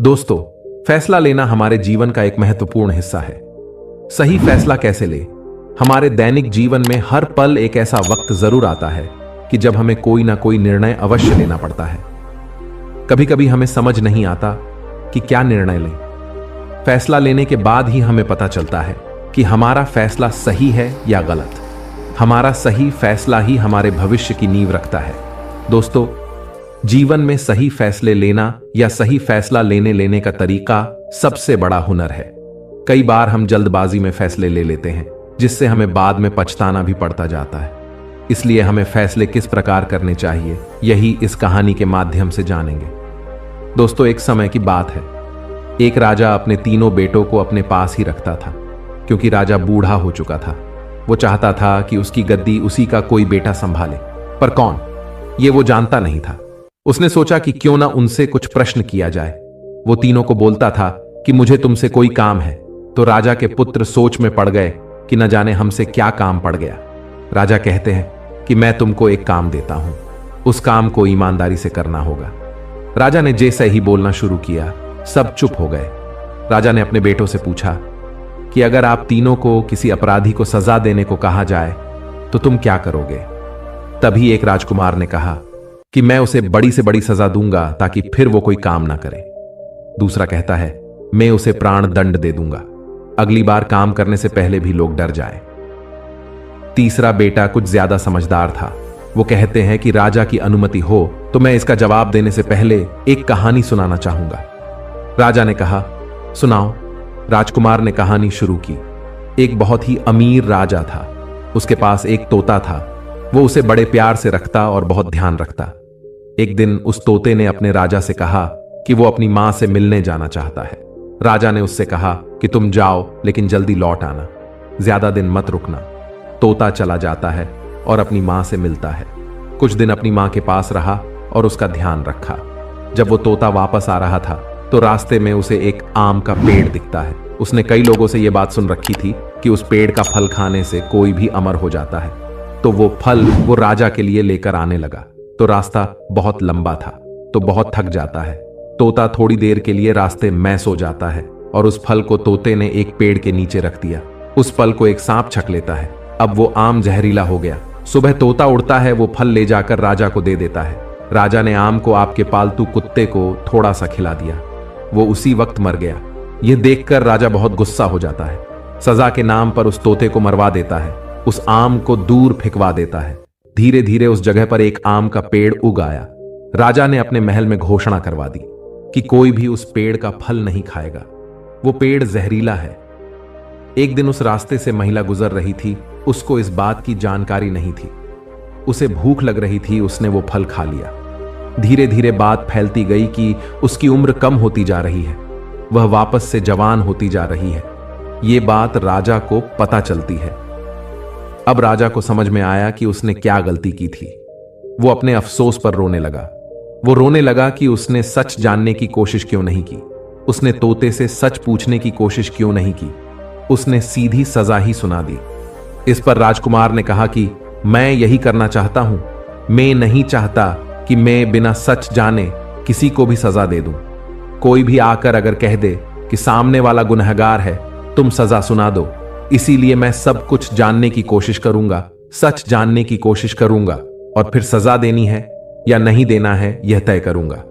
दोस्तों, फैसला लेना हमारे जीवन का एक महत्वपूर्ण हिस्सा है। सही फैसला कैसे ले? हमारे दैनिक जीवन में हर पल एक ऐसा वक्त जरूर आता है कि जब हमें कोई ना कोई निर्णय अवश्य लेना पड़ता है। कभी कभी हमें समझ नहीं आता कि क्या निर्णय लें। फैसला लेने के बाद ही हमें पता चलता है कि हमारा फैसला सही है या गलत। हमारा सही फैसला ही हमारे भविष्य की नींव रखता है। दोस्तों, जीवन में सही फैसले लेना या सही फैसला लेने का तरीका सबसे बड़ा हुनर है। कई बार हम जल्दबाजी में फैसले ले लेते हैं, जिससे हमें बाद में पछताना भी पड़ता जाता है। इसलिए हमें फैसले किस प्रकार करने चाहिए, यही इस कहानी के माध्यम से जानेंगे। दोस्तों, एक समय की बात है। एक राजा अपने तीनों बेटों को अपने पास ही रखता था, क्योंकि राजा बूढ़ा हो चुका था। वो चाहता था कि उसकी गद्दी उसी का कोई बेटा संभाले, पर कौन, ये वो जानता नहीं था। उसने सोचा कि क्यों ना उनसे कुछ प्रश्न किया जाए। वो तीनों को बोलता था कि मुझे तुमसे कोई काम है। तो राजा के पुत्र सोच में पड़ गए कि न जाने हमसे क्या काम पड़ गया। राजा कहते हैं कि मैं तुमको एक काम देता हूं, उस काम को ईमानदारी से करना होगा। राजा ने जैसे ही बोलना शुरू किया, सब चुप हो गए। राजा ने अपने बेटों से पूछा कि अगर आप तीनों को किसी अपराधी को सजा देने को कहा जाए तो तुम क्या करोगे? तभी एक राजकुमार ने कहा कि मैं उसे बड़ी से बड़ी सजा दूंगा ताकि फिर वो कोई काम ना करे। दूसरा कहता है, मैं उसे प्राण दंड दे दूंगा, अगली बार काम करने से पहले भी लोग डर जाए। तीसरा बेटा कुछ ज्यादा समझदार था। वो कहते हैं कि राजा की अनुमति हो तो मैं इसका जवाब देने से पहले एक कहानी सुनाना चाहूंगा। राजा ने कहा, सुनाओ। राजकुमार ने कहानी शुरू की। एक बहुत ही अमीर राजा था। उसके पास एक तोता था। वो उसे बड़े प्यार से रखता और बहुत ध्यान रखता। एक दिन उस तोते ने अपने राजा से कहा कि वो अपनी मां से मिलने जाना चाहता है। राजा ने उससे कहा कि तुम जाओ, लेकिन जल्दी लौट आना, ज्यादा दिन मत रुकना। तोता चला जाता है और अपनी मां से मिलता है। कुछ दिन अपनी मां के पास रहा और उसका ध्यान रखा। जब वो तोता वापस आ रहा था तो रास्ते में उसे एक आम का पेड़ दिखता है। उसने कई लोगों से यह बात सुन रखी थी कि उस पेड़ का फल खाने से कोई भी अमर हो जाता है। तो वो फल वो राजा के लिए लेकर आने लगा। तो रास्ता बहुत लंबा था, तो बहुत थक जाता है। तोता थोड़ी देर के लिए रास्ते में सो जाता है और उस फल को तोते ने एक पेड़ के नीचे रख दिया। उस फल को एक सांप छक लेता है। अब वो आम जहरीला हो गया। सुबह तोता उड़ता है, वो फल ले जाकर राजा को दे देता है। राजा ने आम को आपके पालतू कुत्ते को थोड़ा सा खिला दिया। वो उसी वक्त मर गया। यह देखकर राजा बहुत गुस्सा हो जाता है। सजा के नाम पर उस तोते को मरवा देता है। उस आम को दूर फेंकवा देता है। धीरे धीरे उस जगह पर एक आम का पेड़ उग आया। राजा ने अपने महल में घोषणा करवा दी कि कोई भी उस पेड़ का फल नहीं खाएगा, वो पेड़ जहरीला है। एक दिन उस रास्ते से महिला गुजर रही थी। उसको इस बात की जानकारी नहीं थी। उसे भूख लग रही थी, उसने वो फल खा लिया। धीरे धीरे बात फैलती गई कि उसकी उम्र कम होती जा रही है, वह वापस से जवान होती जा रही है। ये बात राजा को पता चलती है। अब राजा को समझ में आया कि उसने क्या गलती की थी। वो अपने अफसोस पर रोने लगा। वो रोने लगा कि उसने सच जानने की कोशिश क्यों नहीं की। उसने तोते से सच पूछने की कोशिश क्यों नहीं की। उसने सीधी सजा ही सुना दी। इस पर राजकुमार ने कहा कि मैं यही करना चाहता हूं। मैं नहीं चाहता कि मैं बिना सच जाने किसी को भी सजा दे दूं। कोई भी आकर अगर कह दे कि सामने वाला गुनहगार है, तुम सजा सुना दो। इसीलिए मैं सब कुछ जानने की कोशिश करूंगा, सच जानने की कोशिश करूंगा, और फिर सजा देनी है या नहीं देना है यह तय करूंगा।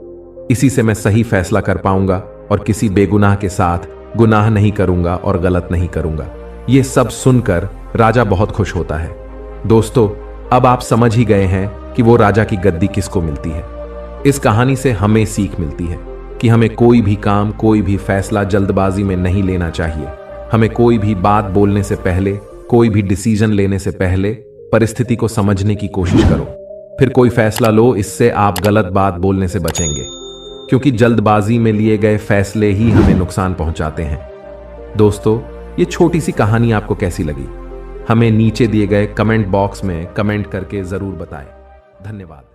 इसी से मैं सही फैसला कर पाऊंगा और किसी बेगुनाह के साथ गुनाह नहीं करूंगा और गलत नहीं करूंगा। यह सब सुनकर राजा बहुत खुश होता है। दोस्तों, अब आप समझ ही गए हैं कि वो राजा की गद्दी किसको मिलती है। इस कहानी से हमें सीख मिलती है कि हमें कोई भी काम, कोई भी फैसला जल्दबाजी में नहीं लेना चाहिए। हमें कोई भी बात बोलने से पहले, कोई भी डिसीजन लेने से पहले परिस्थिति को समझने की कोशिश करो, फिर कोई फैसला लो। इससे आप गलत बात बोलने से बचेंगे, क्योंकि जल्दबाजी में लिए गए फैसले ही हमें नुकसान पहुंचाते हैं। दोस्तों, ये छोटी सी कहानी आपको कैसी लगी? हमें नीचे दिए गए कमेंट बॉक्स में कमेंट करके जरूर बताएं। धन्यवाद।